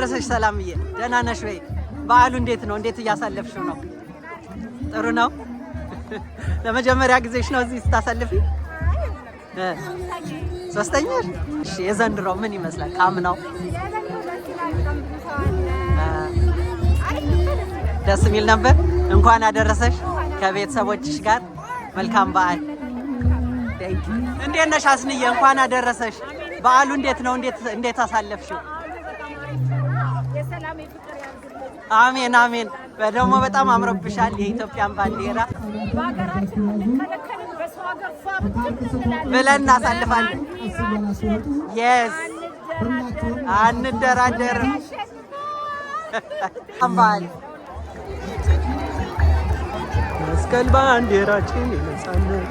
አደረሰሽ ሰላምዬ። ደህና ነሽ ወይ? በዓሉ እንዴት ነው? እንዴት እያሳለፍሽው ነው? ጥሩ ነው። ለመጀመሪያ ጊዜሽ ነው እዚህ ስታሳልፊ? ሶስተኛሽ? እሺ የዘንድሮው ምን ይመስላል? ካምናው ደስ የሚል ነበር። እንኳን አደረሰሽ ከቤተሰቦችሽ ጋር መልካም በዓል። እንዴት ነሽ አስንዬ? እንኳን አደረሰሽ። በዓሉ እንዴት ነው? እንዴት አሳለፍሽው? አሜን አሜን። ደግሞ በጣም አምሮብሻል የኢትዮጵያን ባንዲራ ብለን እናሳልፋለን። የስ አንደራደርም። በዓል መስቀል ባንዲራችን ይነሳለን።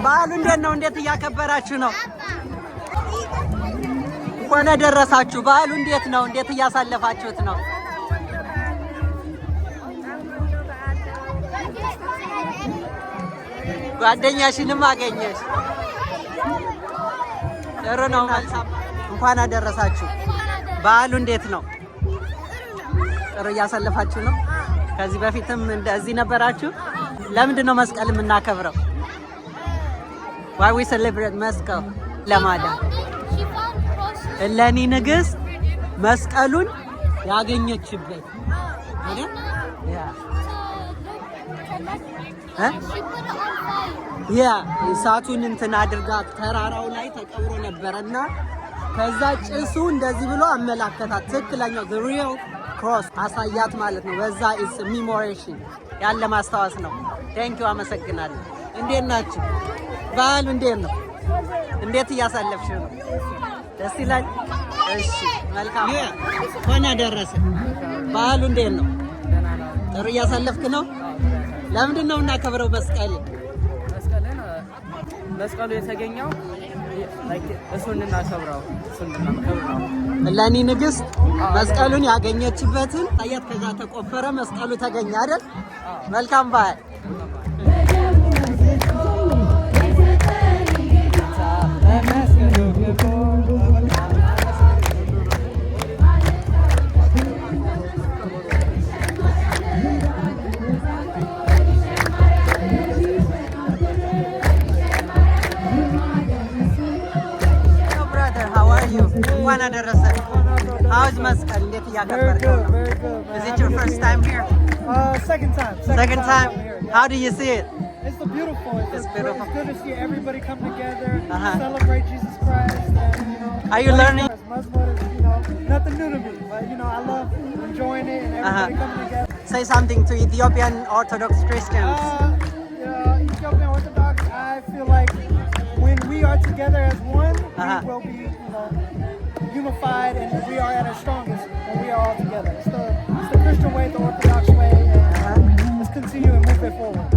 በዓሉ እንዴት ነው? እንዴት እያከበራችሁ ነው? እንኳን አደረሳችሁ። በዓሉ እንዴት ነው? እንዴት እያሳለፋችሁት ነው? ጓደኛሽንም አገኘሽ። ጥሩ ነው። እንኳን አደረሳችሁ። በዓሉ እንዴት ነው? ጥሩ እያሳለፋችሁ ነው? ከዚህ በፊትም እንደዚህ ነበራችሁ? ለምንድን ነው መስቀል የምናከብረው? Why we celebrate መስቀል? ለማዳን እለኒ ንግሥት መስቀሉን ያገኘችበት አይደል? ያ እሳቱን እንትን አድርጋ ተራራው ላይ ተቀብሮ ነበርና ከዛ ጭሱ እንደዚህ ብሎ አመላከታት። ትክክለኛው the real cross አሳያት ማለት ነው። በዛ is commemoration ያለ ማስታወስ ነው። ቴንክ ዩ አመሰግናለሁ። እንዴት ናችሁ? በዓሉ እንዴት ነው? እንዴት እያሳለፍሽ ነው? ደስ ይላል። እሺ መልካም ሆነ ደረሰ። በዓሉ እንዴት ነው? ጥሩ እያሳለፍክ ነው? ለምንድን ነው እናከብረው መስቀል? መስቀሉ የተገኘው እሱን እናከብረው ነው። እለኒ ንግሥት መስቀሉን ያገኘችበትን አያት። ከዛ ተቆፈረ፣ መስቀሉ ተገኘ አይደል? መልካም በዓል። እንኳን አደረሰ። How's መስቀል? እንዴት እያከበርከው ነው? Is it your first time here? Second time. Second time? How do you see it? It's beautiful. It's beautiful. It's good to see everybody come together, celebrate Jesus Christ. And, are you learning? Muslim is, nothing new to me, but I love enjoying it and everybody coming together. Say something to Ethiopian Orthodox Christians. Ethiopian Orthodox, I feel like when we are together as one, we will be, unified, and we are at our strongest when we are all together. It's the Christian way, the Orthodox way, and let's continue and move it forward.